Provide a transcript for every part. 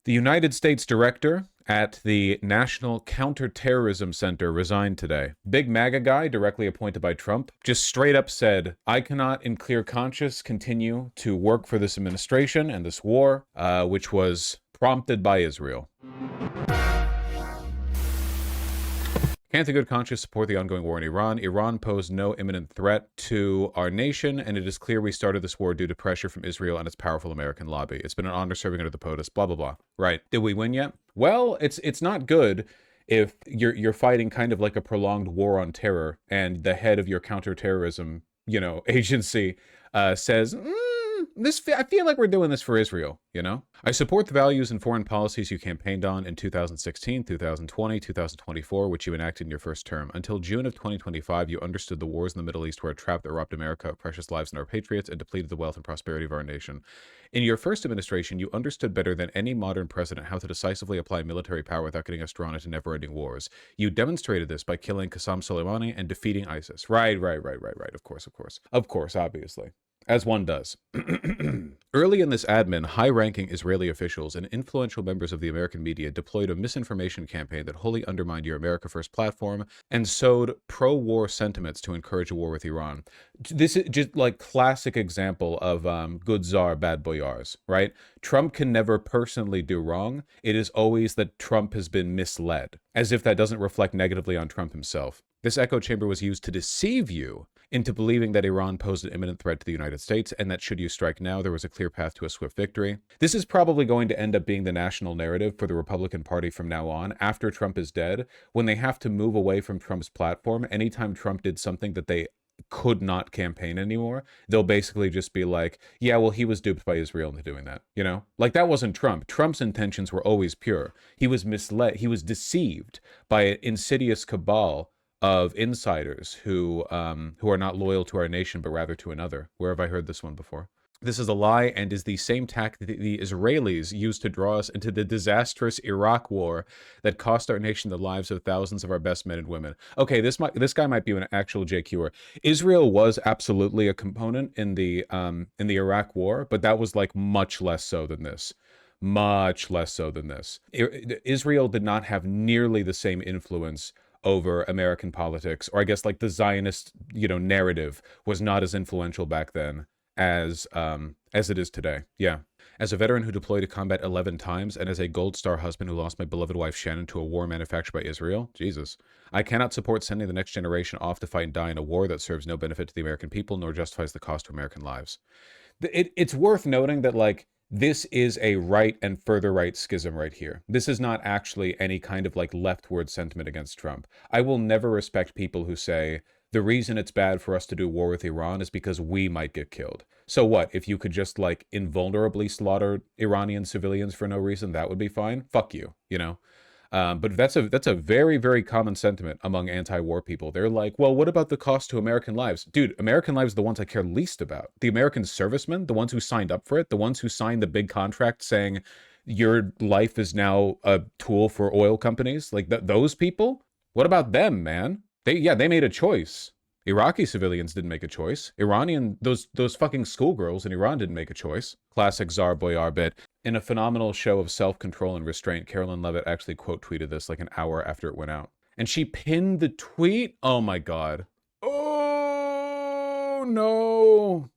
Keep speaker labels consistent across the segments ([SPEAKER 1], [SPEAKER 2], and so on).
[SPEAKER 1] The United States director at the National Counterterrorism Center resigned today. Big MAGA guy, directly appointed by Trump, just straight up said, I cannot in clear conscience continue to work for this administration and this war, which was prompted by Israel. Can't in good conscience support the ongoing war in Iran. Iran posed no imminent threat to our nation, and it is clear we started this war due to pressure from Israel and its powerful American lobby. It's been an honor serving under the POTUS, blah, blah, blah. Right. Did we win yet? Well, it's not good if you're fighting kind of like a prolonged war on terror, and the head of your counterterrorism, agency says, I feel like we're doing this for Israel, I support the values and foreign policies you campaigned on in 2016, 2020, 2024, which you enacted in your first term. Until June of 2025, you understood the wars in the Middle East were a trap that robbed America of precious lives and our patriots and depleted the wealth and prosperity of our nation. In your first administration, you understood better than any modern president how to decisively apply military power without getting us drawn into never-ending wars. You demonstrated this by killing Qasem Soleimani and defeating ISIS. Right. Of course, obviously. As one does. Early in this admin, high-ranking Israeli officials and influential members of the American media deployed a misinformation campaign that wholly undermined your America First platform and sowed pro-war sentiments to encourage a war with Iran. This is just like classic example of good czar, bad boyars, right? Trump can never personally do wrong. It is always that Trump has been misled, as if that doesn't reflect negatively on Trump himself. This echo chamber was used to deceive you into believing that Iran posed an imminent threat to the United States and that should you strike now, there was a clear path to a swift victory. This is probably going to end up being the national narrative for the Republican Party from now on, after Trump is dead, when they have to move away from Trump's platform. Anytime Trump did something that they could not campaign anymore, they'll basically just be like, yeah, well, he was duped by Israel into doing that, Like, that wasn't Trump. Trump's intentions were always pure. He was misled. He was deceived by an insidious cabal of insiders who are not loyal to our nation, but rather to another. Where have I heard this one before? This is a lie and is the same tactic the Israelis used to draw us into the disastrous Iraq war that cost our nation the lives of thousands of our best men and women. Okay, this guy might be an actual JQer. Israel was absolutely a component in the Iraq war, but that was like much less so than this. Much less so than this. Israel did not have nearly the same influence over American politics, or I guess like the Zionist, narrative was not as influential back then as it is today. Yeah. As a veteran who deployed to combat 11 times, and as a Gold Star husband who lost my beloved wife Shannon to a war manufactured by Israel, Jesus, I cannot support sending the next generation off to fight and die in a war that serves no benefit to the American people, nor justifies the cost to American lives. It's worth noting that, like, this is a right and further right schism right here. This is not actually any kind of like leftward sentiment against Trump. I will never respect people who say the reason it's bad for us to do war with Iran is because we might get killed. So what, if you could just like invulnerably slaughter Iranian civilians for no reason, that would be fine? Fuck you, But that's a very, very common sentiment among anti-war people. They're like, well, what about the cost to American lives? Dude, American lives are the ones I care least about. The American servicemen, the ones who signed up for it, the ones who signed the big contract saying your life is now a tool for oil companies, like those people? What about them, man? They made a choice. Iraqi civilians didn't make a choice. Those fucking schoolgirls in Iran didn't make a choice. Classic Tsar Boyar bit. In a phenomenal show of self-control and restraint, Carolyn Levitt actually quote tweeted this like an hour after it went out. And she pinned the tweet? Oh my God. Oh no.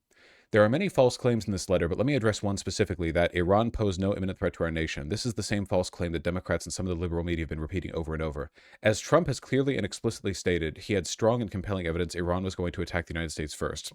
[SPEAKER 1] There are many false claims in this letter, but let me address one specifically, that Iran posed no imminent threat to our nation. This is the same false claim that Democrats and some of the liberal media have been repeating over and over. As Trump has clearly and explicitly stated, he had strong and compelling evidence Iran was going to attack the United States first.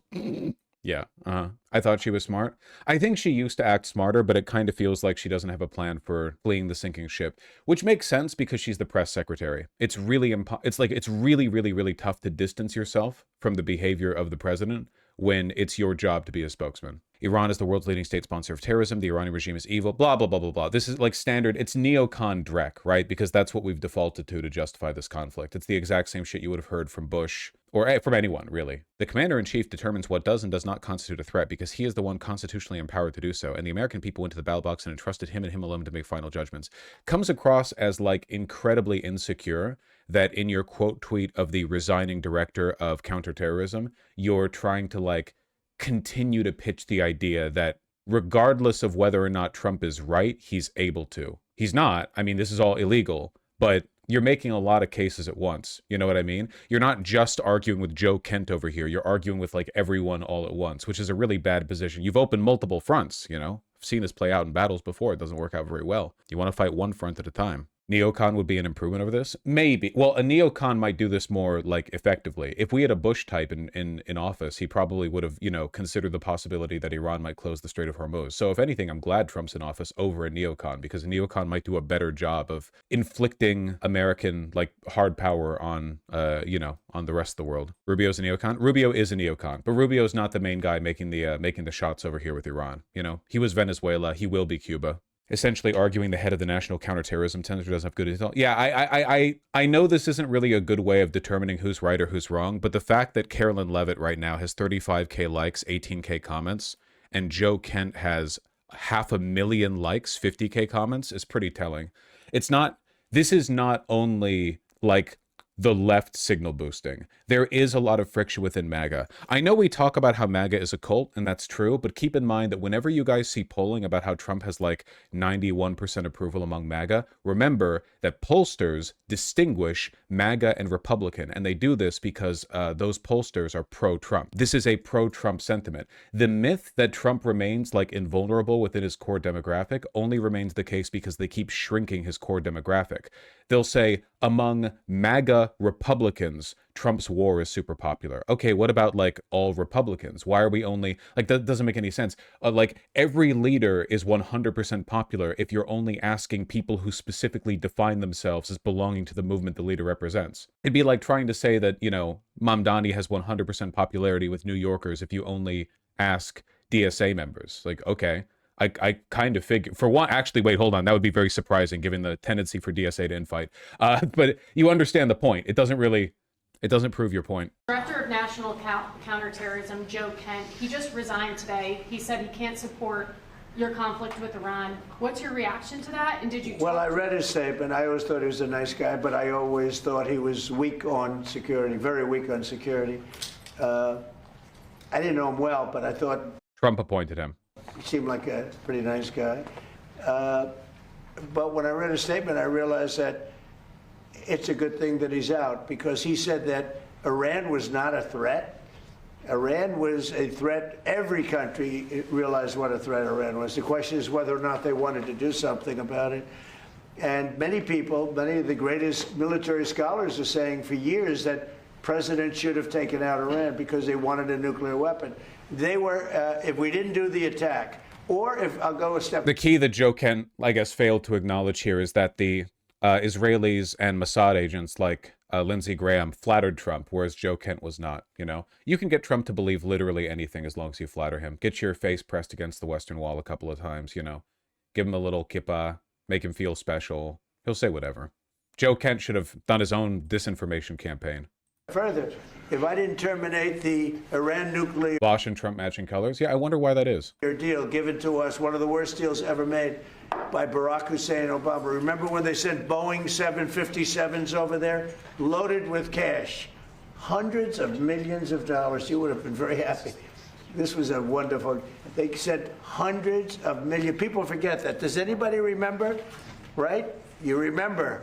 [SPEAKER 1] Yeah, I thought she was smart. I think she used to act smarter, but it kind of feels like she doesn't have a plan for fleeing the sinking ship, which makes sense because she's the press secretary. It's really, really tough to distance yourself from the behavior of the president when it's your job to be a spokesman. Iran is the world's leading state sponsor of terrorism. The Iranian regime is evil, blah, blah, blah, blah, blah. This is like standard. It's neocon dreck, right? Because that's what we've defaulted to justify this conflict. It's the exact same shit you would have heard from Bush or from anyone, really. The commander-in-chief determines what does and does not constitute a threat because he is the one constitutionally empowered to do so, and the American people went to the ballot box and entrusted him and him alone to make final judgments. Comes across as like incredibly insecure that in your quote tweet of the resigning director of counterterrorism, you're trying to like continue to pitch the idea that regardless of whether or not Trump is right, he's able to. He's not. I mean, this is all illegal, but you're making a lot of cases at once. You know what I mean? You're not just arguing with Joe Kent over here. You're arguing with like everyone all at once, which is a really bad position. You've opened multiple fronts, you know? I've seen this play out in battles before. It doesn't work out very well. You want to fight one front at a time. Neocon would be an improvement over this? Maybe. Well, a neocon might do this more, like, effectively. If we had a Bush type in office, he probably would have, you know, considered the possibility that Iran might close the Strait of Hormuz. So if anything, I'm glad Trump's in office over a neocon, because a neocon might do a better job of inflicting American, like, hard power on, you know, on the rest of the world. Rubio's a neocon? Rubio is a neocon, but Rubio's not the main guy making the shots over here with Iran, you know? He was Venezuela. He will be Cuba. Essentially arguing the head of the National Counterterrorism Center doesn't have good intel. Yeah, I know this isn't really a good way of determining who's right or who's wrong, but the fact that Carolyn Levitt right now has 35K likes, 18K comments, and Joe Kent has 500,000 likes, 50K comments is pretty telling. This is not only like the left signal boosting. There is a lot of friction within MAGA. I know we talk about how MAGA is a cult, and that's true, but keep in mind that whenever you guys see polling about how Trump has like 91% approval among MAGA, remember that pollsters distinguish MAGA and Republican, and they do this because those pollsters are pro-Trump. This is a pro-Trump sentiment. The myth that Trump remains like invulnerable within his core demographic only remains the case because they keep shrinking his core demographic. They'll say, among MAGA Republicans, Trump's war is super popular. Okay, what about like all Republicans? Why are we only, like, that doesn't make any sense. Like, every leader is 100% popular if you're only asking people who specifically define themselves as belonging to the movement the leader represents. It'd be like trying to say that, you know, Mamdani has 100% popularity with New Yorkers if you only ask DSA members. Like, okay. I kind of figure, for one, actually, wait, hold on. That would be very surprising given the tendency for DSA to infight. But you understand the point. It doesn't prove your point.
[SPEAKER 2] Director of National Counterterrorism, Joe Kent, he just resigned today. He said he can't support your conflict with Iran. What's your reaction to that? And did you?
[SPEAKER 3] Well, I read his statement. I always thought he was a nice guy, but I always thought he was weak on security, very weak on security. I didn't know him well, but I thought
[SPEAKER 1] Trump appointed him.
[SPEAKER 3] He seemed like a pretty nice guy. But when I read his statement, I realized that it's a good thing that he's out, because he said that Iran was not a threat. Iran was a threat. Every country realized what a threat Iran was. The question is whether or not they wanted to do something about it. And many people, many of the greatest military scholars are saying for years that presidents should have taken out Iran because they wanted a nuclear weapon. They were, if we didn't do the attack, or if I'll go a step.
[SPEAKER 1] The key that Joe Kent, I guess, failed to acknowledge here is that the Israelis and Mossad agents like Lindsey Graham flattered Trump, whereas Joe Kent was not. You know, you can get Trump to believe literally anything as long as you flatter him. Get your face pressed against the Western Wall a couple of times, you know, give him a little kippah, make him feel special. He'll say whatever. Joe Kent should have done his own disinformation campaign.
[SPEAKER 3] Further, if I didn't terminate the Iran nuclear
[SPEAKER 1] Bosch and Trump matching colors. Yeah, I wonder why that is.
[SPEAKER 3] Deal given to us, one of the worst deals ever made by Barack Hussein Obama. Remember when they sent Boeing 757s over there, loaded with cash, hundreds of millions of dollars? You would have been very happy. This was a wonderful. They sent hundreds of millions. People forget that. Does anybody remember? Right? You remember.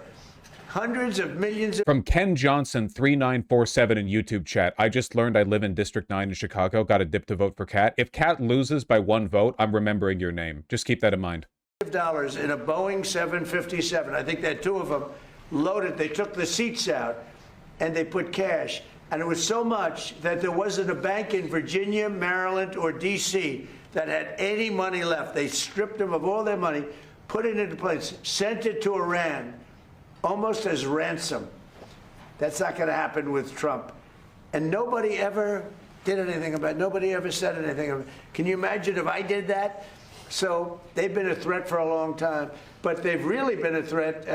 [SPEAKER 3] Hundreds of millions of...
[SPEAKER 1] From Ken Johnson 3947 in YouTube chat. I just learned I live in District 9 in Chicago. Got a dip to vote for Kat. If Kat loses by one vote, I'm remembering your name. Just keep that in mind.
[SPEAKER 3] Dollars in a Boeing 757. I think they had two of them loaded. They took the seats out and they put cash. And it was so much that there wasn't a bank in Virginia, Maryland, or D.C. that had any money left. They stripped them of all their money, put it into place, sent it to Iran, almost as ransom. That's not going to happen with Trump. And nobody ever did anything about it. Nobody ever said anything about it. Can you imagine if I did that? So they've been a threat for a long time. But they've really been a threat.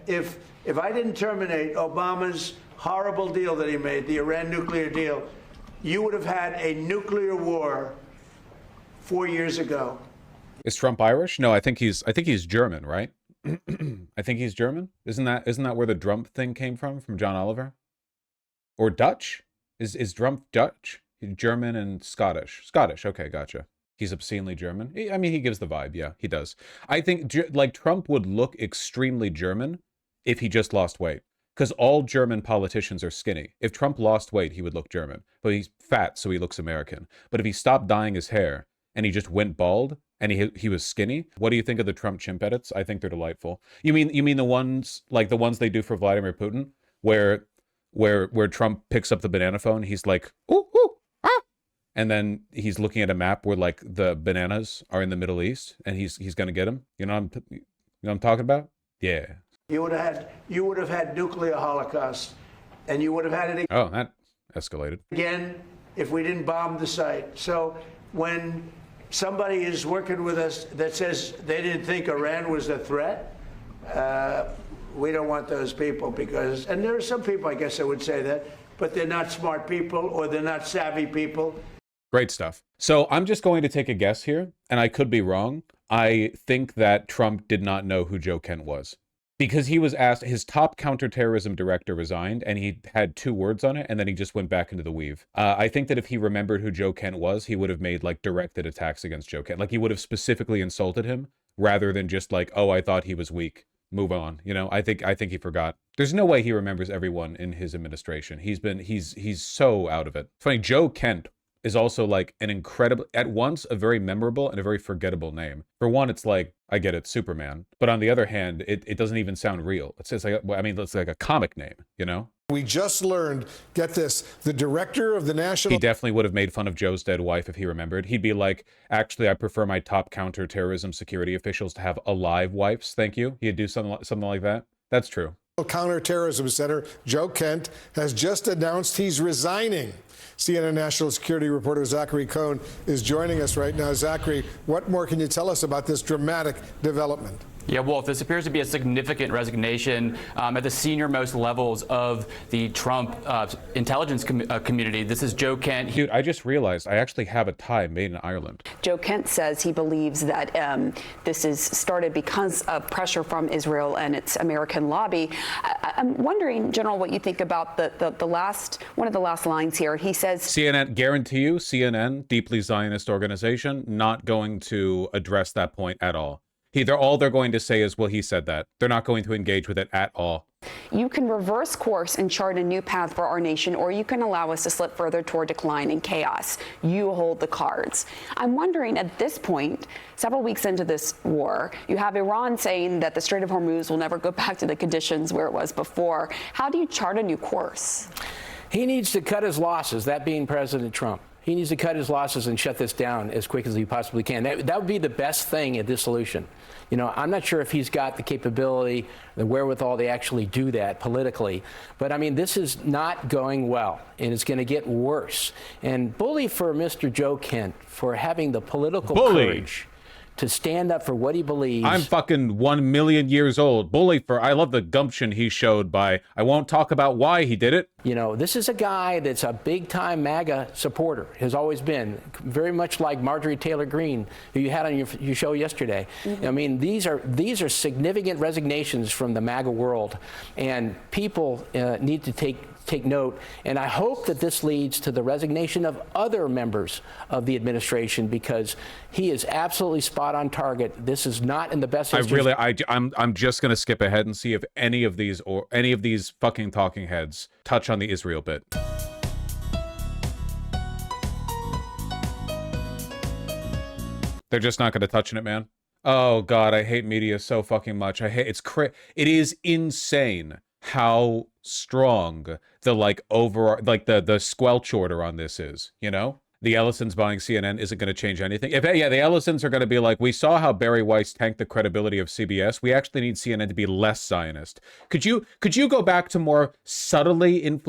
[SPEAKER 3] If I didn't terminate Obama's horrible deal that he made, the Iran nuclear deal, you would have had a nuclear war 4 years ago.
[SPEAKER 1] Is Trump Irish? No, I think he's German, right? I think he's German. Isn't that where the Trump thing came from John Oliver? Or Dutch? Is Trump Dutch? German and Scottish. Scottish. Okay, gotcha. He's obscenely German. I mean, he gives the vibe. Yeah, he does. I think like Trump would look extremely German if he just lost weight, because all German politicians are skinny. If Trump lost weight, he would look German, but he's fat, so he looks American. But if he stopped dyeing his hair and he just went bald and he was skinny, what do you think of the Trump chimp edits? I think they're delightful. You mean the ones like the ones they do for Vladimir Putin, where Trump picks up the banana phone, he's like, ooh, ooh, ah, and then he's looking at a map where like the bananas are in the Middle East, and he's gonna get them. You know what I'm talking about? Yeah.
[SPEAKER 3] You would have had nuclear holocaust, and you would have had it
[SPEAKER 1] Oh, that escalated.
[SPEAKER 3] again if we didn't bomb the site. So when somebody is working with us that says they didn't think Iran was a threat, we don't want those people because, and there are some people, I guess I would say that, but they're not smart people or they're not savvy people.
[SPEAKER 1] Great stuff. So I'm just going to take a guess here, and I could be wrong. I think that Trump did not know who Joe Kent was, because he was asked, his top counterterrorism director resigned, and he had 2 words on it, and then he just went back into the weave. I think that if he remembered who Joe Kent was, he would have made like directed attacks against Joe Kent. Like he would have specifically insulted him rather than just like, oh, I thought he was weak, move on. You know, I think he forgot. There's no way he remembers everyone in his administration. He's so out of it. It's funny, Joe Kent is also like an incredible, at once a very memorable and a very forgettable name. For one, it's like, I get it, Superman. But on the other hand, it doesn't even sound real. It's just like, I mean, it's like a comic name, you know?
[SPEAKER 4] We just learned, get this, the director of the National...
[SPEAKER 1] He definitely would have made fun of Joe's dead wife if he remembered. He'd be like, actually, I prefer my top counterterrorism security officials to have alive wives, thank you. He'd do something like that. That's true.
[SPEAKER 4] Counterterrorism Center, Joe Kent, has just announced he's resigning. CNN national security reporter Zachary Cohn is joining us right now. Zachary, what more can you tell us about this dramatic development?
[SPEAKER 5] Yeah, Wolf, this appears to be a significant resignation at the senior-most levels of the Trump intelligence community. This is Joe Kent.
[SPEAKER 1] Dude, I just realized I actually have a tie made in Ireland.
[SPEAKER 6] Joe Kent says he believes that this is started because of pressure from Israel and its American lobby. I'm wondering, General, what you think about the last, one of the last lines here. He says,
[SPEAKER 1] CNN, guarantee you, CNN, deeply Zionist organization, not going to address that point at all. All they're going to say is, well, he said that. They're not going to engage with it at all.
[SPEAKER 6] You can reverse course and chart a new path for our nation, or you can allow us to slip further toward decline and chaos. You hold the cards. I'm wondering, at this point, several weeks into this war, you have Iran saying that the Strait of Hormuz will never go back to the conditions where it was before. How do you chart a new course?
[SPEAKER 7] He needs to cut his losses, that being President Trump. He needs to cut his losses and shut this down as quick as he possibly can. That would be the best thing at this solution. You know, I'm not sure if he's got the capability, the wherewithal to actually do that politically. But, I mean, this is not going well, and it's going to get worse. And bully for Mr. Joe Kent for having the political courage to stand up for what he believes.
[SPEAKER 1] I'm fucking 1 million years old. Bully for, I love the gumption he showed by, I won't talk about why he did it.
[SPEAKER 7] You know, this is a guy that's a big-time MAGA supporter, has always been, very much like Marjorie Taylor Greene, who you had on your show yesterday. Mm-hmm. I mean, these are significant resignations from the MAGA world, and people need to take note. And I hope that this leads to the resignation of other members of the administration, because he is absolutely spot on target. This is not in the best interest.
[SPEAKER 1] I'm just going to skip ahead and see if any of these fucking talking heads touch on the Israel bit. They're just not going to touch on it, man. Oh God, I hate media so fucking much. It is insane how strong the the squelch order on this is, you know? The Ellisons buying CNN isn't going to change anything. The Ellisons are going to be like, we saw how Barry Weiss tanked the credibility of CBS. We actually need CNN to be less Zionist. Could you go back to more subtly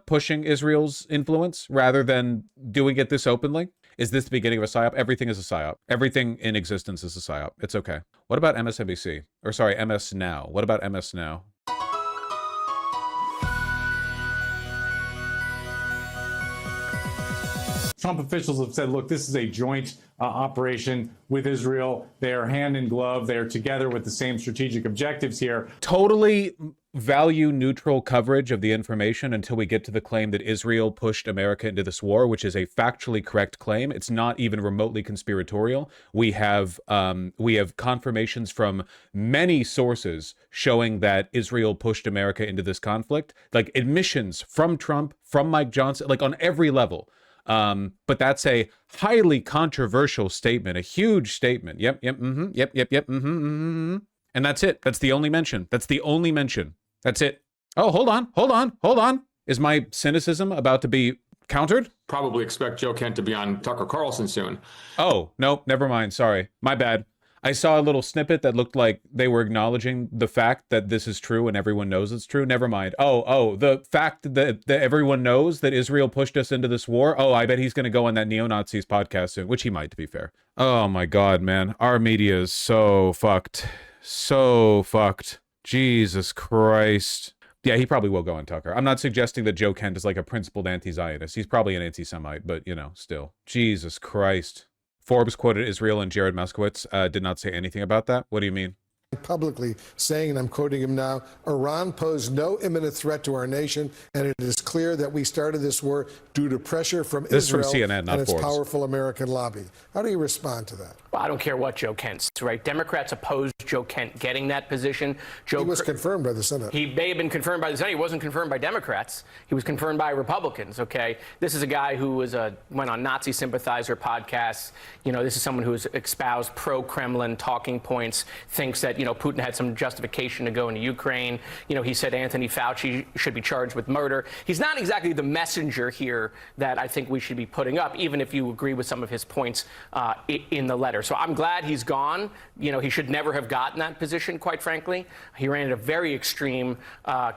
[SPEAKER 1] pushing Israel's influence rather than doing it this openly? Is this the beginning of a psyop? Everything is a psyop. Everything in existence is a psyop. It's okay. What about MSNBC? Or sorry, MS Now. What about MS Now?
[SPEAKER 8] Trump officials have said, look, this is a joint operation with Israel. They are hand in glove. They are together with the same strategic objectives here.
[SPEAKER 1] Totally value neutral coverage of the information until we get to the claim that Israel pushed America into this war, which is a factually correct claim. It's not even remotely conspiratorial. We have confirmations from many sources showing that Israel pushed America into this conflict, like admissions from Trump, from Mike Johnson, like on every level. But that's a highly controversial statement, a huge statement. Yep, and that's it. That's the only mention. That's the only mention. That's it. Oh, hold on. Is my cynicism about to be countered?
[SPEAKER 9] Probably expect Joe Kent to be on Tucker Carlson soon.
[SPEAKER 1] Oh, no, never mind. Sorry. My bad. I saw a little snippet that looked like they were acknowledging the fact that this is true and everyone knows it's true. Never mind. Oh, the fact that everyone knows that Israel pushed us into this war. Oh, I bet he's going to go on that neo-Nazis podcast soon, which he might, to be fair. Oh my God, man. Our media is so fucked. So fucked. Jesus Christ. Yeah, he probably will go on Tucker. I'm not suggesting that Joe Kent is like a principled anti-Zionist. He's probably an anti-Semite, but, still. Jesus Christ. Forbes quoted Israel and Jared Moskowitz did not say anything about that. What do you mean?
[SPEAKER 4] Publicly saying, and I'm quoting him now, Iran posed no imminent threat to our nation, and it is clear that we started this war due to pressure from Israel
[SPEAKER 1] from CNN, not
[SPEAKER 4] and its
[SPEAKER 1] Forbes.
[SPEAKER 4] powerful American lobby. How do you respond to that?
[SPEAKER 7] Well, I don't care what Joe Kent says, right? Democrats opposed Joe Kent getting that position.
[SPEAKER 4] He was confirmed by the Senate.
[SPEAKER 7] He may have been confirmed by the Senate. He wasn't confirmed by Democrats. He was confirmed by Republicans, okay? This is a guy who went on Nazi sympathizer podcasts. This is someone who has espoused pro-Kremlin talking points, thinks that, Putin had some justification to go into Ukraine. He said Anthony Fauci should be charged with murder. He's not exactly the messenger here that I think we should be putting up, even if you agree with some of his points in the letter. So I'm glad he's gone. He should never have gotten that position, quite frankly. He ran a very extreme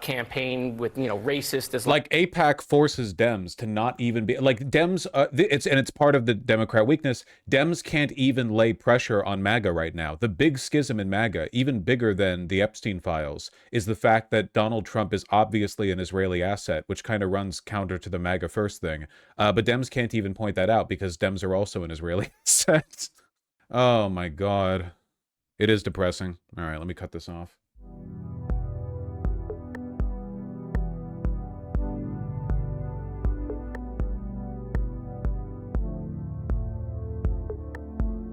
[SPEAKER 7] campaign with, racist as
[SPEAKER 1] like AIPAC forces Dems to not even be like Dems. It's part of the Democrat weakness. Dems can't even lay pressure on MAGA right now. The big schism in MAGA, even bigger than the Epstein files, is the fact that Donald Trump is obviously an Israeli asset, which kind of runs counter to the MAGA first thing. But Dems can't even point that out because Dems are also an Israeli asset. Oh my God. It is depressing. All right, let me cut this off.